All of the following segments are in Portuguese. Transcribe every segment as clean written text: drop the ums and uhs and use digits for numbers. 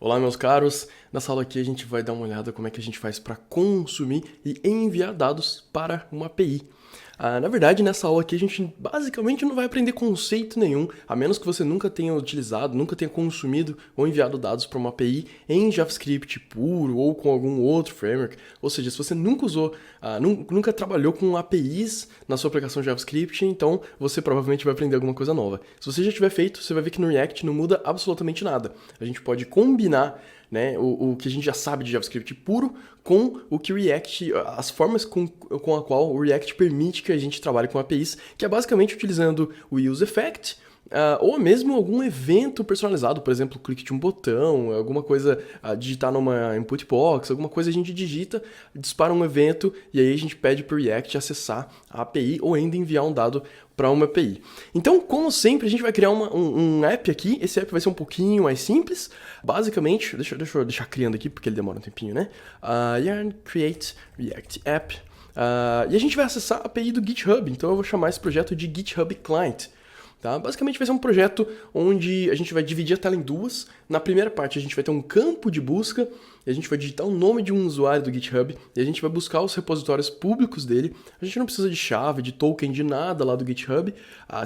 Olá, meus caros. Nessa aula aqui a gente vai dar uma olhada como é que a gente faz para consumir e enviar dados para uma API. Na verdade, nessa aula aqui a gente basicamente não vai aprender conceito nenhum, a menos que você nunca tenha utilizado, nunca tenha consumido ou enviado dados para uma API em JavaScript puro ou com algum outro framework. Ou seja, se você nunca usou, nunca trabalhou com APIs na sua aplicação JavaScript, então você provavelmente vai aprender alguma coisa nova. Se você já tiver feito, você vai ver que no React não muda absolutamente nada. A gente pode combinar, né, o que a gente já sabe de JavaScript puro com o que o React, as formas com a qual o React permite que a gente trabalhe com APIs, que é basicamente utilizando o useEffect, ou mesmo algum evento personalizado, por exemplo, clique de um botão, alguma coisa, digitar numa input box, alguma coisa a gente digita, dispara um evento e aí a gente pede para o React acessar a API ou ainda enviar um dado para uma API. Então, como sempre, a gente vai criar um app aqui. Esse app vai ser um pouquinho mais simples. Basicamente, deixa eu deixar criando aqui, porque ele demora um tempinho, né? Yarn create React app. E a gente vai acessar a API do GitHub. Então, eu vou chamar esse projeto de GitHub Client. Tá? Basicamente vai ser um projeto onde a gente vai dividir a tela em duas. Na primeira parte a gente vai ter um campo de busca, e a gente vai digitar o nome de um usuário do GitHub, e a gente vai buscar os repositórios públicos dele. A gente não precisa de chave, de token, de nada lá do GitHub.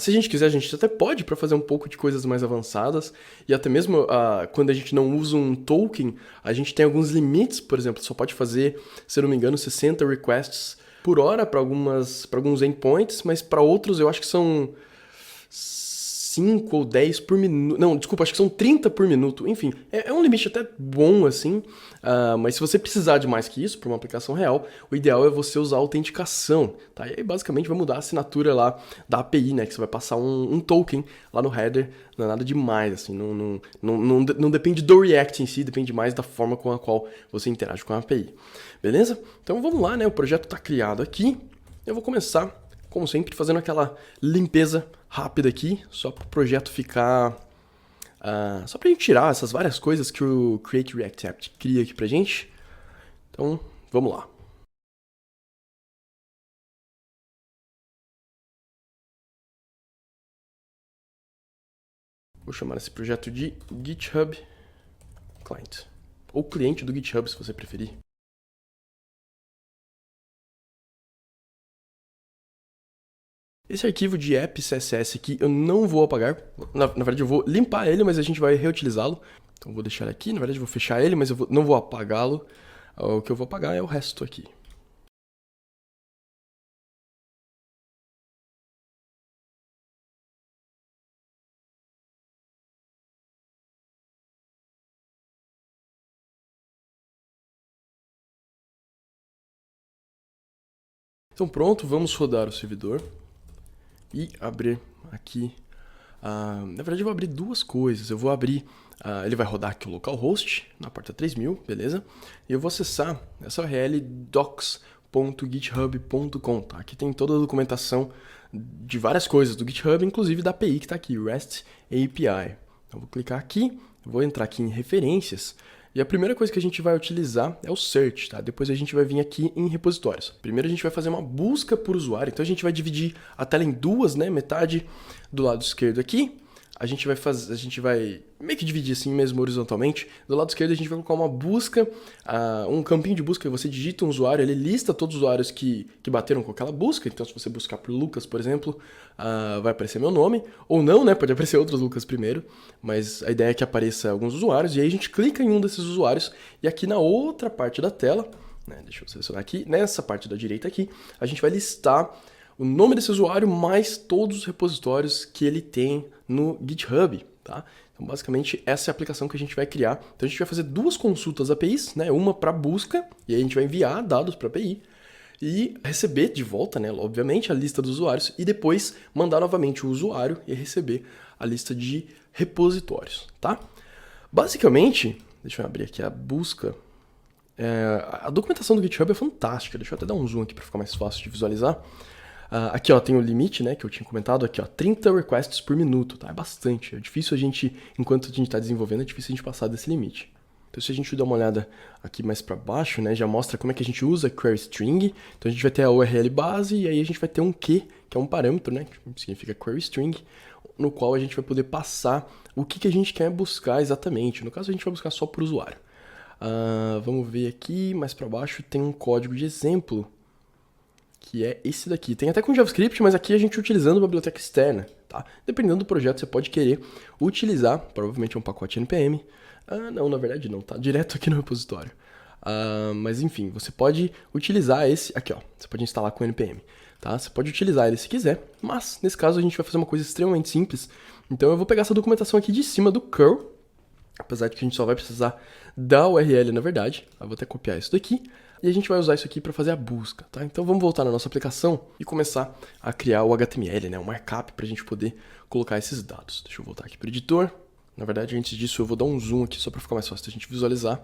Se a gente quiser, a gente até pode para fazer um pouco de coisas mais avançadas, e até mesmo quando a gente não usa um token, a gente tem alguns limites. Por exemplo, só pode fazer, se eu não me engano, 60 requests por hora para alguns endpoints, mas para outros eu acho que são 5 ou 10 por minuto. Não, desculpa, acho que são 30 por minuto. Enfim, é um limite até bom, assim. Mas se você precisar de mais que isso para uma aplicação real, o ideal é você usar autenticação, tá? E aí, basicamente, vai mudar a assinatura lá da API, né? Que você vai passar um token lá no header. Não é nada demais, assim. Não depende do React em si, depende mais da forma com a qual você interage com a API. Beleza? Então, vamos lá, né? O projeto está criado aqui. Eu vou começar, como sempre, fazendo aquela limpeza rápida aqui, só para o projeto ficar... só para a gente tirar essas várias coisas que o Create React App cria aqui pra gente. Então, vamos lá. Vou chamar esse projeto de GitHub Client, ou cliente do GitHub, se você preferir. Esse arquivo de app CSS aqui eu não vou apagar. Na verdade eu vou limpar ele, mas a gente vai reutilizá-lo. Então eu vou deixar ele aqui, na verdade eu vou fechar ele, mas não vou apagá-lo. O que eu vou apagar é o resto aqui. Então pronto, vamos rodar o servidor e abrir aqui. Na verdade eu vou abrir duas coisas. Eu vou abrir, ele vai rodar aqui o localhost na porta 3000, beleza? E eu vou acessar essa URL docs.github.com, tá? Aqui tem toda a documentação de várias coisas do GitHub, inclusive da API que está aqui, REST API. Então eu vou clicar aqui, vou entrar aqui em referências. E a primeira coisa que a gente vai utilizar é o search, tá? Depois a gente vai vir aqui em repositórios. Primeiro a gente vai fazer uma busca por usuário, então a gente vai dividir a tela em duas, né? Metade do lado esquerdo aqui, a gente vai meio que dividir assim mesmo horizontalmente. Do lado esquerdo a gente vai colocar uma busca, um campinho de busca, você digita um usuário, ele lista todos os usuários que bateram com aquela busca. Então se você buscar por Lucas, por exemplo, vai aparecer meu nome, ou não, né, pode aparecer outros Lucas primeiro, mas a ideia é que apareça alguns usuários, e aí a gente clica em um desses usuários, e aqui na outra parte da tela, né, deixa eu selecionar aqui, nessa parte da direita aqui, a gente vai listar o nome desse usuário mais todos os repositórios que ele tem no GitHub, tá? Então, basicamente, essa é a aplicação que a gente vai criar. Então, a gente vai fazer duas consultas APIs, né? Uma para busca, e aí a gente vai enviar dados para a API, e receber de volta, né, obviamente, a lista dos usuários, e depois mandar novamente o usuário e receber a lista de repositórios, tá? Basicamente, deixa eu abrir aqui a busca. A documentação do GitHub é fantástica. Deixa eu até dar um zoom aqui para ficar mais fácil de visualizar. Aqui, ó, tem o limite, né, que eu tinha comentado, aqui, ó, 30 requests por minuto, tá? É bastante. É difícil enquanto a gente está desenvolvendo, é difícil a gente passar desse limite. Então, se a gente der uma olhada aqui mais para baixo, né, já mostra como é que a gente usa query string. Então, a gente vai ter a URL base e aí a gente vai ter um Q, que é um parâmetro, né, que significa query string, no qual a gente vai poder passar o que a gente quer buscar exatamente. No caso, a gente vai buscar só por usuário. Vamos ver aqui, mais para baixo tem um código de exemplo, que é esse daqui. Tem até com JavaScript, mas aqui a gente utilizando a biblioteca externa, tá? Dependendo do projeto, você pode querer utilizar, provavelmente é um pacote NPM. Não, na verdade não, tá direto aqui no repositório. Mas enfim, você pode utilizar esse aqui, ó. Você pode instalar com NPM, tá? Você pode utilizar ele se quiser, mas nesse caso a gente vai fazer uma coisa extremamente simples. Então eu vou pegar essa documentação aqui de cima do curl, apesar de que a gente só vai precisar da URL, na verdade. Eu vou até copiar isso daqui. E a gente vai usar isso aqui para fazer a busca, tá? Então vamos voltar na nossa aplicação e começar a criar o HTML, né? O markup para a gente poder colocar esses dados. Deixa eu voltar aqui para o editor. Na verdade, antes disso, eu vou dar um zoom aqui só para ficar mais fácil da gente visualizar.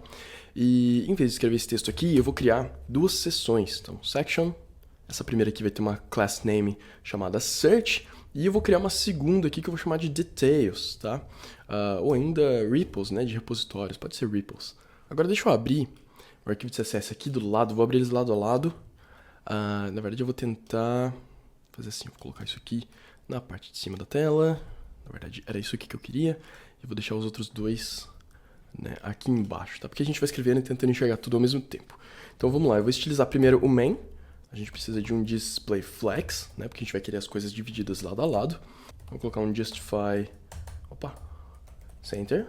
E em vez de escrever esse texto aqui, eu vou criar duas seções. Então, section. Essa primeira aqui vai ter uma class name chamada search. E eu vou criar uma segunda aqui que eu vou chamar de details, tá? Ou ainda repos, né? De repositórios. Pode ser repos. Agora deixa eu abrir o arquivo de CSS aqui do lado. Vou abrir eles lado a lado. Na verdade, eu vou tentar fazer assim. Vou colocar isso aqui na parte de cima da tela. Na verdade, era isso aqui que eu queria. E vou deixar os outros dois, né, aqui embaixo, tá? Porque a gente vai escrevendo e tentando enxergar tudo ao mesmo tempo. Então vamos lá. Eu vou estilizar primeiro o main. A gente precisa de um display flex, né? Porque a gente vai querer as coisas divididas lado a lado. Vou colocar um justify... Center.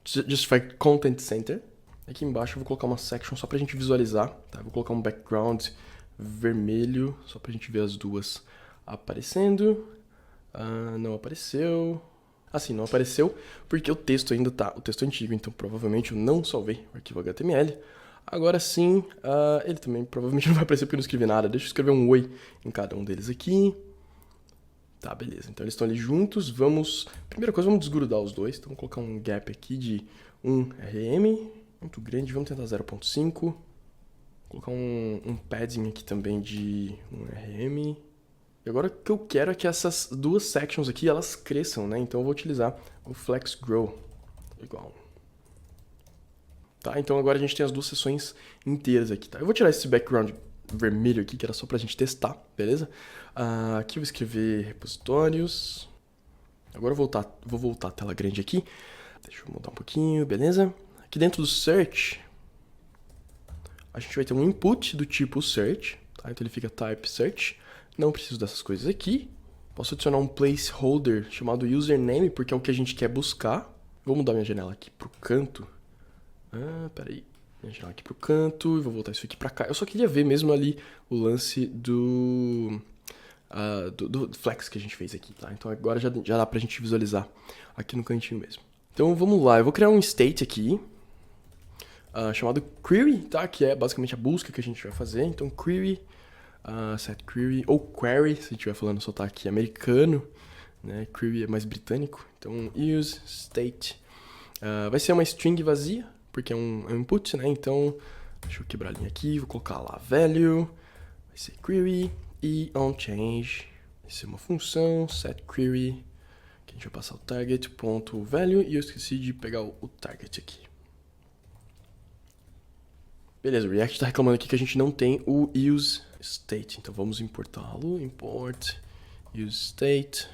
Justify content center. Aqui embaixo eu vou colocar uma section só pra gente visualizar, tá? Vou colocar um background vermelho, só pra gente ver as duas aparecendo. Não apareceu. Sim, não apareceu, porque o texto ainda tá... O texto é antigo, então provavelmente eu não salvei o arquivo HTML. Agora sim, ele também provavelmente não vai aparecer porque eu não escrevi nada. Deixa eu escrever um oi em cada um deles aqui. Tá, beleza. Então eles estão ali juntos. Primeira coisa, vamos desgrudar os dois. Então vou colocar um gap aqui de 1 RM. Muito grande, vamos tentar 0.5. Vou colocar um padding aqui também de 1 RM. E agora o que eu quero é que essas duas sections aqui, elas cresçam, né? Então eu vou utilizar o flex grow. Igual. Tá, então agora a gente tem as duas seções inteiras aqui, tá? Eu vou tirar esse background vermelho aqui, que era só pra gente testar, beleza? Aqui eu vou escrever repositórios. Agora eu vou voltar a tela grande aqui. Deixa eu mudar um pouquinho, beleza? Aqui dentro do search, a gente vai ter um input do tipo search, tá? Então ele fica type search. Não preciso dessas coisas aqui. Posso adicionar um placeholder chamado username, porque é o que a gente quer buscar. Vou mudar minha janela aqui pro canto. Peraí. Minha janela aqui pro canto. E vou voltar isso aqui pra cá. Eu só queria ver mesmo ali o lance do flex que a gente fez aqui, tá? Então agora já dá pra gente visualizar aqui no cantinho mesmo. Então vamos lá. Eu vou criar um state aqui. Chamado query, tá? Que é basicamente a busca que a gente vai fazer. Então query... set query, ou query, se a gente estiver falando sotaque americano, né? Query é mais britânico. Então, use state. Vai ser uma string vazia, porque é um input, né? Então, deixa eu quebrar a linha aqui, vou colocar lá value, vai ser query, e onChange, vai ser uma função, set query, que a gente vai passar o target.value, e eu esqueci de pegar o target aqui. Beleza, o React está reclamando aqui que a gente não tem o use state. Então vamos importá-lo. Import use state.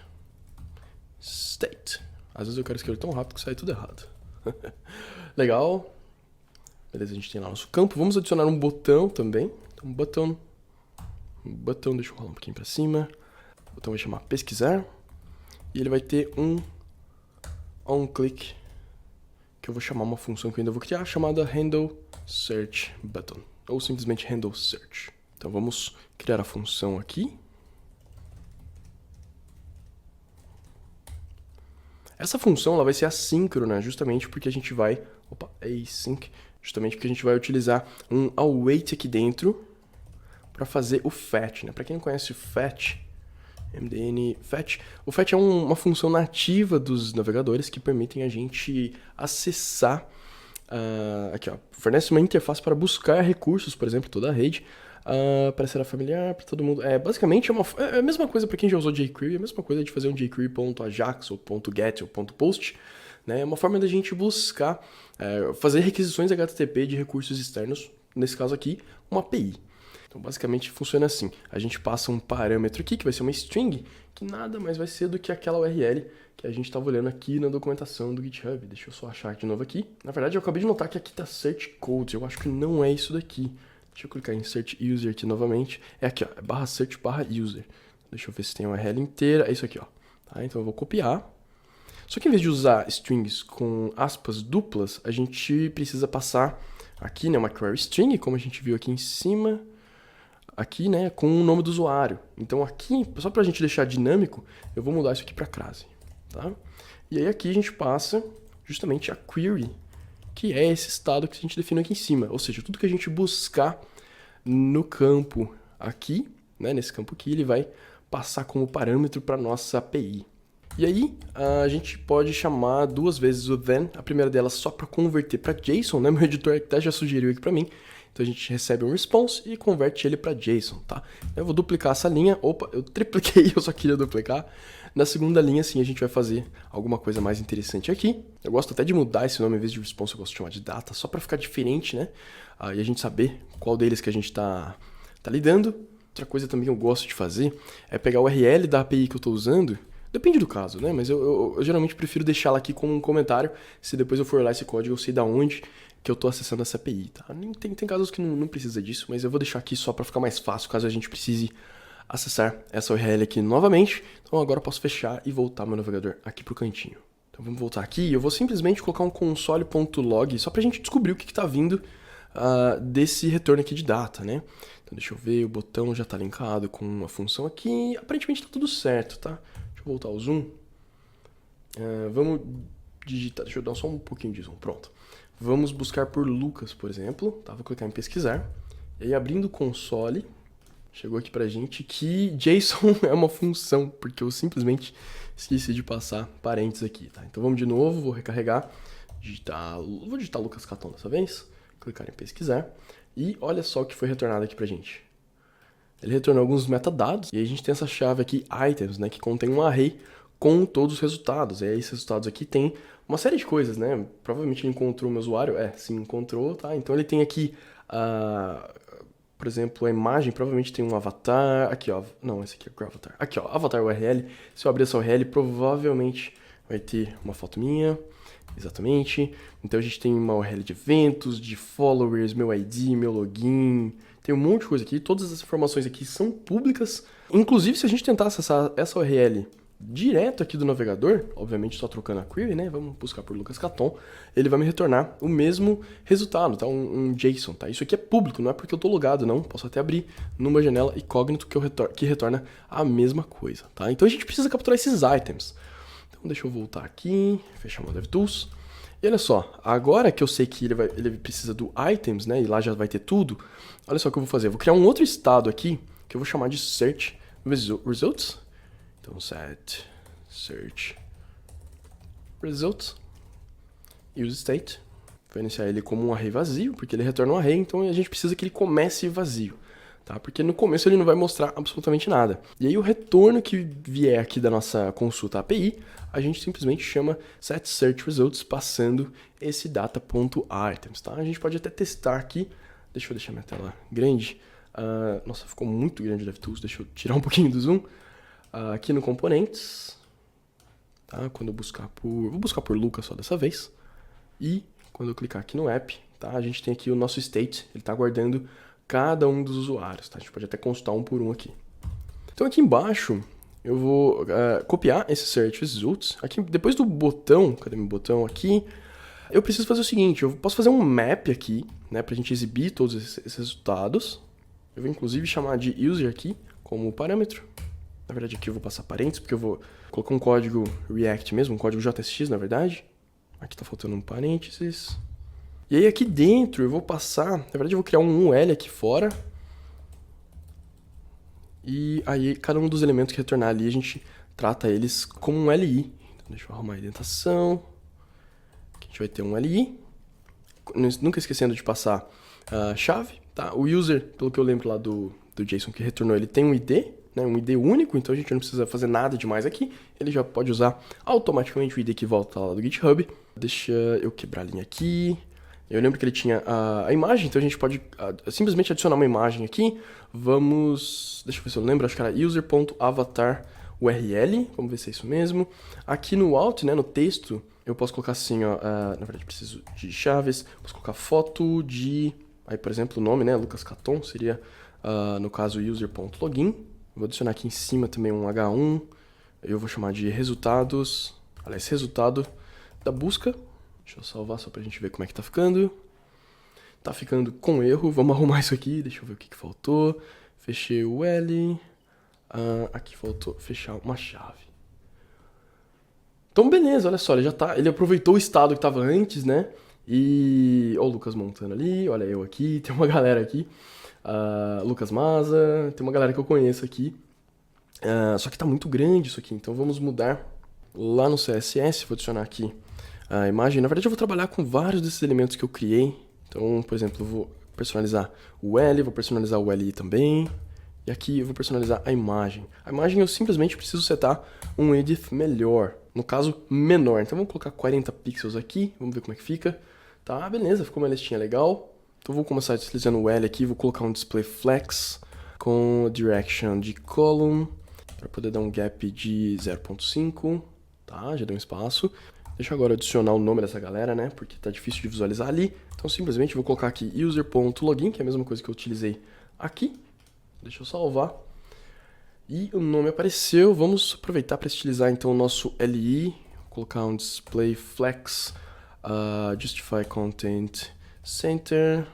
State. Às vezes eu quero escrever tão rápido que sai tudo errado. Legal. Beleza, a gente tem lá nosso campo. Vamos adicionar um botão também. Então botão, deixa eu rolar um pouquinho para cima. O botão vai chamar pesquisar. E ele vai ter um onClick, que eu vou chamar uma função que eu ainda vou criar, chamada handle search button, ou simplesmente handle search. Então vamos criar a função aqui. Essa função ela vai ser assíncrona, justamente porque a gente vai... async, justamente porque a gente vai utilizar um await aqui dentro para fazer o fetch, né? Para quem não conhece o fetch, mdn fetch, o fetch é uma função nativa dos navegadores que permitem a gente acessar, aqui ó, fornece uma interface para buscar recursos, por exemplo, toda a rede, parecerá familiar para todo mundo. Basicamente é a mesma coisa para quem já usou jQuery, é a mesma coisa de fazer um jQuery.ajax ou .get ou .post, né? É uma forma da gente buscar, fazer requisições HTTP de recursos externos, nesse caso aqui, uma API. Então, basicamente, funciona assim. A gente passa um parâmetro aqui, que vai ser uma string, que nada mais vai ser do que aquela URL que a gente estava olhando aqui na documentação do GitHub. Deixa eu só achar de novo aqui. Na verdade, eu acabei de notar que aqui está search codes. Eu acho que não é isso daqui. Deixa eu clicar em search user aqui novamente. É aqui, ó, é /search/user. Deixa eu ver se tem a URL inteira. É isso aqui, ó. Tá, então eu vou copiar. Só que em vez de usar strings com aspas duplas, a gente precisa passar aqui, né, uma query string, como a gente viu aqui em cima, aqui, né, com o nome do usuário. Então aqui, só para a gente deixar dinâmico, eu vou mudar isso aqui para crase, tá? E aí aqui a gente passa justamente a query, que é esse estado que a gente definiu aqui em cima. Ou seja, tudo que a gente buscar no campo aqui, né, nesse campo aqui, ele vai passar como parâmetro para nossa API. E aí, a gente pode chamar duas vezes o then, a primeira delas só para converter para JSON, né? Meu editor até já sugeriu aqui para mim. Então a gente recebe um response e converte ele para JSON, tá? Eu vou duplicar essa linha. Opa, eu tripliquei, eu só queria duplicar. Na segunda linha, sim, a gente vai fazer alguma coisa mais interessante aqui. Eu gosto até de mudar esse nome, em vez de response, eu gosto de chamar de data, só para ficar diferente, né? E a gente saber qual deles que a gente tá lidando. Outra coisa também que eu gosto de fazer é pegar o URL da API que eu estou usando. Depende do caso, né? Mas eu geralmente prefiro deixá-la aqui como um comentário. Se depois eu for lá esse código, eu sei da onde que eu estou acessando essa API, tá? Tem casos que não precisa disso, mas eu vou deixar aqui só para ficar mais fácil, caso a gente precise acessar essa URL aqui novamente. Então agora eu posso fechar e voltar meu navegador aqui para o cantinho. Então vamos voltar aqui e eu vou simplesmente colocar um console.log só para a gente descobrir o que está vindo desse retorno aqui de data, né? Então deixa eu ver, o botão já está linkado com uma função aqui. Aparentemente está tudo certo, tá? Deixa eu voltar ao zoom. Vamos digitar, deixa eu dar só um pouquinho de zoom, pronto. Vamos buscar por Lucas, por exemplo, tá? Vou clicar em pesquisar. E aí abrindo o console, chegou aqui pra gente que JSON é uma função, porque eu simplesmente esqueci de passar parênteses aqui, tá? Então vamos de novo, vou recarregar, vou digitar Lucas Caton dessa vez, clicar em pesquisar, e olha só o que foi retornado aqui pra gente. Ele retornou alguns metadados, e aí a gente tem essa chave aqui, items, né, que contém um array com todos os resultados. E aí esses resultados aqui tem uma série de coisas, né? Provavelmente ele encontrou o meu usuário, sim, encontrou, tá? Então ele tem aqui, por exemplo, a imagem, provavelmente tem um avatar, aqui ó, não, esse aqui é o avatar. Aqui ó, avatar URL, se eu abrir essa URL, provavelmente vai ter uma foto minha, exatamente. Então a gente tem uma URL de eventos, de followers, meu ID, meu login, tem um monte de coisa aqui, todas as informações aqui são públicas. Inclusive, se a gente tentar acessar essa URL direto aqui do navegador, obviamente só trocando a query, né? Vamos buscar por Lucas Caton, ele vai me retornar o mesmo resultado, tá? Um JSON, tá? Isso aqui é público, não é porque eu tô logado, não. Posso até abrir numa janela incógnito que retorna a mesma coisa, tá? Então a gente precisa capturar esses items. Então deixa eu voltar aqui, fechar meu DevTools. E olha só, agora que eu sei que ele precisa do items, né? E lá já vai ter tudo. Olha só o que eu vou fazer. Eu vou criar um outro estado aqui, que eu vou chamar de search results. Então, set search results use state. Vou iniciar ele como um array vazio, porque ele retorna um array, então a gente precisa que ele comece vazio, tá? Porque no começo ele não vai mostrar absolutamente nada. E aí o retorno que vier aqui da nossa consulta API, a gente simplesmente chama set search results, passando esse data.items, tá? A gente pode até testar aqui. Deixa eu deixar minha tela grande. Nossa, ficou muito grande o DevTools, deixa eu tirar um pouquinho do zoom. Aqui no componentes, tá? Quando eu vou buscar por Lucas só dessa vez. E quando eu clicar aqui no app, tá? A gente tem aqui o nosso state, ele está guardando cada um dos usuários, tá? A gente pode até consultar um por um aqui. Então aqui embaixo, eu vou copiar esse search results. Aqui, depois do botão, cadê meu botão aqui? Eu preciso fazer o seguinte, eu posso fazer um map aqui, né? Pra gente exibir todos esses resultados. Eu vou inclusive chamar de user aqui como parâmetro. Na verdade aqui eu vou passar parênteses, porque eu vou colocar um código React mesmo, um código JSX na verdade. Aqui tá faltando um parênteses. E aí aqui dentro eu vou passar, na verdade eu vou criar um UL aqui fora. E aí cada um dos elementos que retornar ali a gente trata eles como um LI. Então deixa eu arrumar a indentação. Aqui a gente vai ter um LI. Nunca esquecendo de passar a chave, tá? O user, pelo que eu lembro lá do JSON que retornou, ele tem um ID, né, um ID único, então a gente não precisa fazer nada demais aqui. Ele já pode usar automaticamente o ID que volta lá do GitHub. Deixa eu quebrar a linha aqui. Eu lembro que ele tinha a imagem, então a gente pode simplesmente adicionar uma imagem aqui. Vamos... Deixa eu ver se eu lembro, acho que era user.avatar URL. Vamos ver se é isso mesmo. Aqui no alt, né, no texto, eu posso colocar assim, ó, na verdade preciso de chaves. Posso colocar foto de... Aí, por exemplo, o nome, né, Lucas Caton, seria, no caso, user.login. Vou adicionar aqui em cima também um H1. Eu vou chamar de resultados. Aliás, resultado da busca. Deixa eu salvar só pra gente ver como é que tá ficando. Tá ficando com erro. Vamos arrumar isso aqui. Deixa eu ver o que faltou. Fechei o L. Aqui faltou fechar uma chave. Então, beleza, olha só. Ele aproveitou o estado que tava antes, né? E... Ó o Lucas montando ali. Olha eu aqui. Tem uma galera aqui. Lucas Maza. Tem uma galera que eu conheço aqui. Só que tá muito grande isso aqui. Então, vamos mudar lá no CSS. Vou adicionar aqui a imagem. Na verdade, eu vou trabalhar com vários desses elementos que eu criei. Então, por exemplo, eu vou personalizar o L, vou personalizar o LI também. E aqui eu vou personalizar a imagem. A imagem eu simplesmente preciso setar um edit melhor. No caso, menor. Então, vamos colocar 40 pixels aqui. Vamos ver como é que fica. Tá, beleza. Ficou uma listinha legal. Então, vou começar utilizando o L aqui. Vou colocar um display flex com direction de column. Para poder dar um gap de 0.5. Tá, já deu um espaço. Deixa eu agora adicionar o nome dessa galera, né? Porque tá difícil de visualizar ali. Então, simplesmente vou colocar aqui user.login, que é a mesma coisa que eu utilizei aqui. Deixa eu salvar. E o nome apareceu. Vamos aproveitar para estilizar, então, o nosso LI. Vou colocar um display flex, justify content center.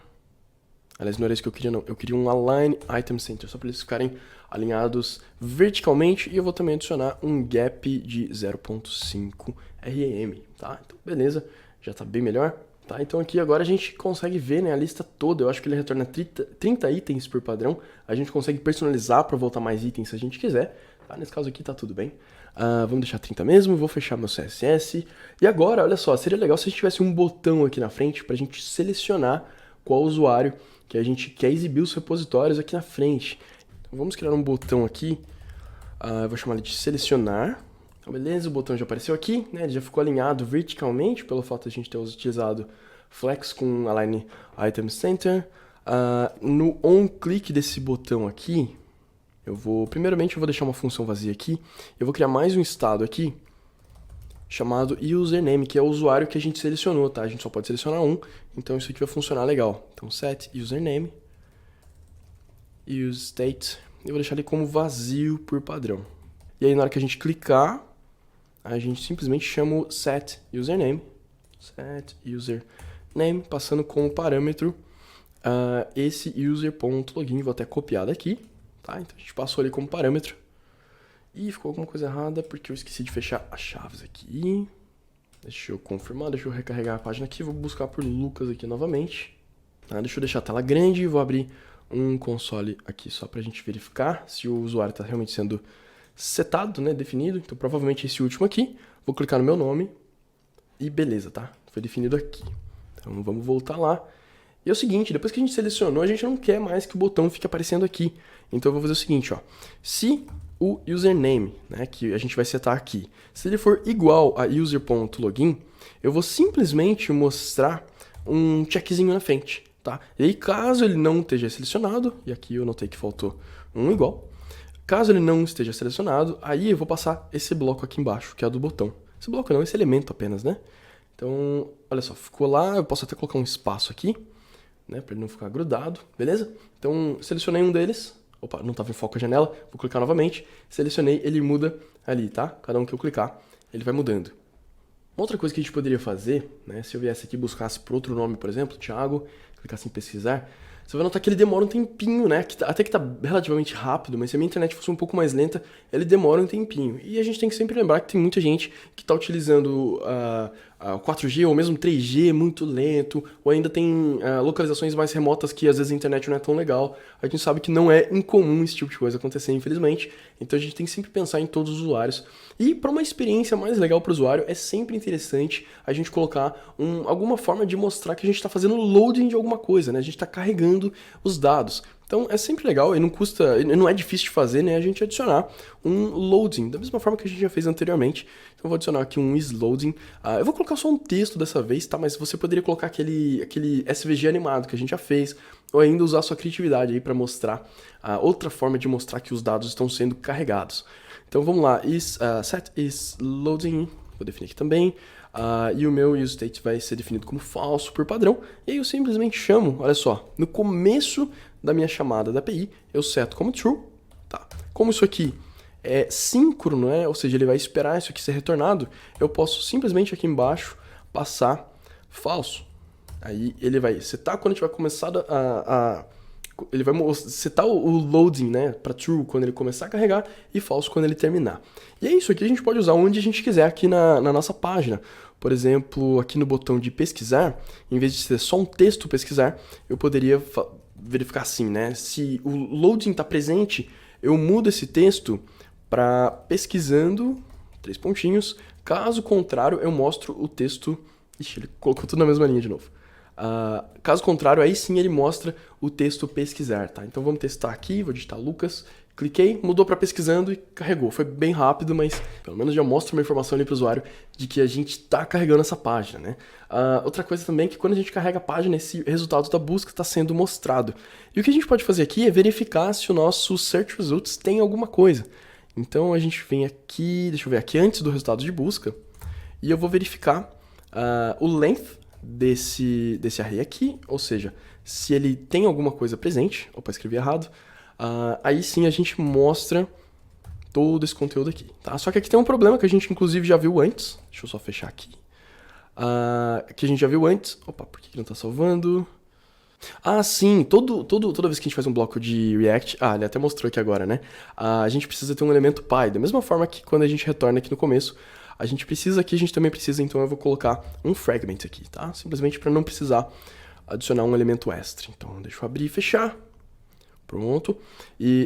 Aliás, não era isso que eu queria, não. Eu queria um align item center, só para eles ficarem alinhados verticalmente. E eu vou também adicionar um gap de 0.5 REM, tá? Então, beleza, já tá bem melhor, tá? Então aqui agora a gente consegue ver, né, a lista toda. Eu acho que ele retorna 30 itens por padrão. A gente consegue personalizar para voltar mais itens se a gente quiser, tá? Nesse caso aqui tá tudo bem. Vamos deixar 30 mesmo, vou fechar meu CSS. E agora, olha só, seria legal se a gente tivesse um botão aqui na frente pra gente selecionar qual usuário que a gente quer exibir os repositórios aqui na frente. Então, vamos criar um botão aqui, eu vou chamar ele de selecionar. Então, beleza, o botão já apareceu aqui, né? Ele já ficou alinhado verticalmente, pelo fato de a gente ter utilizado Flex com Align Item Center. No on-click desse botão aqui, primeiramente eu vou deixar uma função vazia aqui. Eu vou criar mais um estado aqui, chamado username, que é o usuário que a gente selecionou, tá? A gente só pode selecionar um, então isso aqui vai funcionar legal. Então, set username, use state, eu vou deixar ele como vazio por padrão. E aí, na hora que a gente clicar, a gente simplesmente chama o set username, passando como parâmetro esse user.login. Vou até copiar daqui, tá? Então, a gente passou ali como parâmetro. E ficou alguma coisa errada, porque eu esqueci de fechar as chaves aqui. Deixa eu confirmar, deixa eu recarregar a página aqui. Vou buscar por Lucas aqui novamente. Deixa eu deixar a tela grande e vou abrir um console aqui só pra gente verificar se o usuário está realmente sendo setado, né, definido. Então, provavelmente esse último aqui. Vou clicar no meu nome e beleza, tá? Foi definido aqui. Então, vamos voltar lá. E é o seguinte, depois que a gente selecionou, a gente não quer mais que o botão fique aparecendo aqui. Então, eu vou fazer o seguinte, ó. Se o username, né, que a gente vai setar aqui, se ele for igual a user.login, eu vou simplesmente mostrar um checkzinho na frente, tá? E aí, caso ele não esteja selecionado, e aqui eu notei que faltou um igual, caso ele não esteja selecionado, aí eu vou passar esse bloco aqui embaixo, que é o do botão. Esse bloco não, esse elemento apenas, né? Então, olha só, ficou lá, eu posso até colocar um espaço aqui, né, para ele não ficar grudado, beleza? Então, selecionei um deles. Opa, não estava em foco a janela, vou clicar novamente, selecionei, ele muda ali, tá? Cada um que eu clicar, ele vai mudando. Outra coisa que a gente poderia fazer, né, se eu viesse aqui e buscasse por outro nome, por exemplo, Thiago, clicasse em pesquisar, você vai notar que ele demora um tempinho, né? Até que tá relativamente rápido, mas se a minha internet fosse um pouco mais lenta, ele demora um tempinho. E a gente tem que sempre lembrar que tem muita gente que está utilizando 4G ou mesmo 3G muito lento, ou ainda tem localizações mais remotas que às vezes a internet não é tão legal. A gente sabe que não é incomum esse tipo de coisa acontecer, infelizmente. Então a gente tem que sempre pensar em todos os usuários. E para uma experiência mais legal para o usuário, é sempre interessante a gente colocar alguma forma de mostrar que a gente está fazendo loading de alguma coisa, né? A gente está carregando os dados. Então é sempre legal e não custa, e não é difícil de fazer, né, a gente adicionar um loading, da mesma forma que a gente já fez anteriormente. Então eu vou adicionar aqui um isLoading. Eu vou colocar só um texto dessa vez, tá? Mas você poderia colocar aquele SVG animado que a gente já fez, ou ainda usar sua criatividade aí para mostrar outra forma de mostrar que os dados estão sendo carregados. Então vamos lá, set isLoading, vou definir aqui também. E o meu useState vai ser definido como falso por padrão. E aí eu simplesmente chamo, olha só, no começo da minha chamada da API, eu seto como true. Tá. Como isso aqui é síncrono, né? Ou seja, ele vai esperar isso aqui ser retornado, eu posso simplesmente aqui embaixo passar falso. Aí ele vai setar quando a gente vai começar ele vai setar o loading, né, para true quando ele começar a carregar e false quando ele terminar. E é isso aqui, a gente pode usar onde a gente quiser aqui na nossa página. Por exemplo, aqui no botão de pesquisar, em vez de ser só um texto pesquisar, eu poderia verificar assim, né? Se o loading está presente, eu mudo esse texto para pesquisando, 3 pontinhos. Caso contrário, eu mostro o texto... Ixi, ele colocou tudo na mesma linha de novo. Caso contrário, aí sim ele mostra o texto pesquisar, tá? Então vamos testar aqui, vou digitar Lucas, cliquei, mudou para pesquisando e carregou. Foi bem rápido, mas pelo menos já mostra uma informação ali para o usuário de que a gente está carregando essa página, né? Outra coisa também é que quando a gente carrega a página, esse resultado da busca está sendo mostrado. E o que a gente pode fazer aqui é verificar se o nosso Search Results tem alguma coisa. Então a gente vem aqui, deixa eu ver aqui antes do resultado de busca, e eu vou verificar o length desse array aqui, ou seja, se ele tem alguma coisa presente, opa, escrevi errado, aí sim a gente mostra todo esse conteúdo aqui, tá? Só que aqui tem um problema que a gente inclusive já viu antes, deixa eu só fechar aqui, que a gente já viu antes, opa, por que não tá salvando? Sim, toda vez que a gente faz um bloco de React, ele até mostrou aqui agora, né? A gente precisa ter um elemento pi, da mesma forma que quando a gente retorna aqui no começo, a gente precisa aqui, a gente também precisa, então eu vou colocar um fragment aqui, tá? Simplesmente para não precisar adicionar um elemento extra. Então, deixa eu abrir e fechar. Pronto.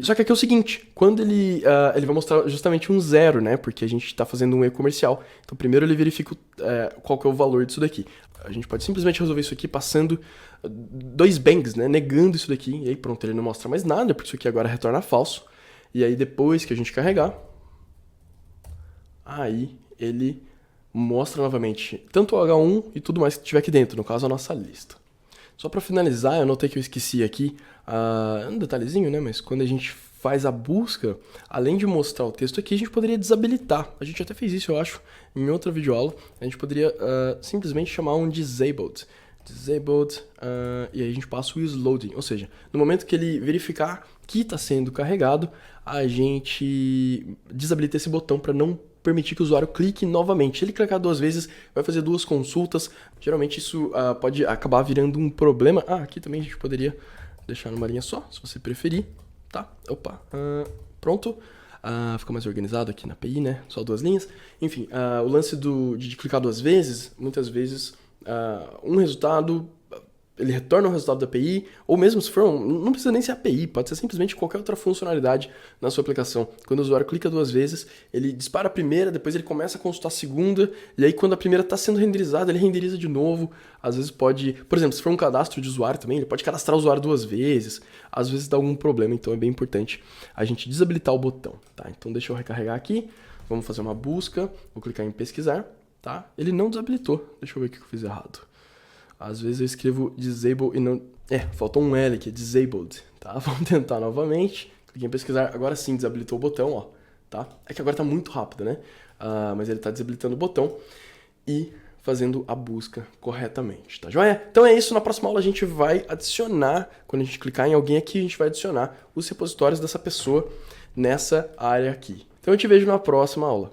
Só que aqui é o seguinte, quando ele vai mostrar justamente um 0, né? Porque a gente está fazendo um e-comercial. Então, primeiro ele verifica qual que é o valor disso daqui. A gente pode simplesmente resolver isso aqui passando 2 bangs, né? Negando isso daqui. E aí, pronto, ele não mostra mais nada, porque isso aqui agora retorna falso. E aí, depois que a gente carregar, aí ele mostra novamente tanto o H1 e tudo mais que tiver aqui dentro, no caso a nossa lista. Só para finalizar, eu notei que eu esqueci aqui um detalhezinho, né? Mas quando a gente faz a busca, além de mostrar o texto aqui, a gente poderia desabilitar. A gente até fez isso, eu acho, em outra videoaula. A gente poderia simplesmente chamar um disabled. E aí a gente passa o isLoading. Ou seja, no momento que ele verificar que está sendo carregado, a gente desabilita esse botão para não permitir que o usuário clique novamente. Se ele clicar 2 vezes, vai fazer 2 consultas. Geralmente isso pode acabar virando um problema. Aqui também a gente poderia deixar numa linha só, se você preferir. Tá? Opa. Pronto. Fica mais organizado aqui na API, né? Só 2 linhas. Enfim, o lance de clicar 2 vezes, muitas vezes um resultado... ele retorna o resultado da API, ou mesmo se for, não precisa nem ser API, pode ser simplesmente qualquer outra funcionalidade na sua aplicação. Quando o usuário clica 2 vezes, ele dispara a primeira, depois ele começa a consultar a segunda, e aí quando a primeira está sendo renderizada, ele renderiza de novo. Às vezes pode, por exemplo, se for um cadastro de usuário também, ele pode cadastrar o usuário 2 vezes, às vezes dá algum problema, então é bem importante a gente desabilitar o botão, tá? Então deixa eu recarregar aqui, vamos fazer uma busca, vou clicar em pesquisar, tá? Ele não desabilitou, deixa eu ver o que eu fiz errado. Às vezes eu escrevo disable e não... faltou um L, que é disabled, tá? Vamos tentar novamente. Cliquei em pesquisar, agora sim desabilitou o botão, ó, tá? É que agora tá muito rápido, né? Mas ele tá desabilitando o botão e fazendo a busca corretamente, tá joia? Então é isso, na próxima aula a gente vai adicionar, quando a gente clicar em alguém aqui, a gente vai adicionar os repositórios dessa pessoa nessa área aqui. Então eu te vejo na próxima aula.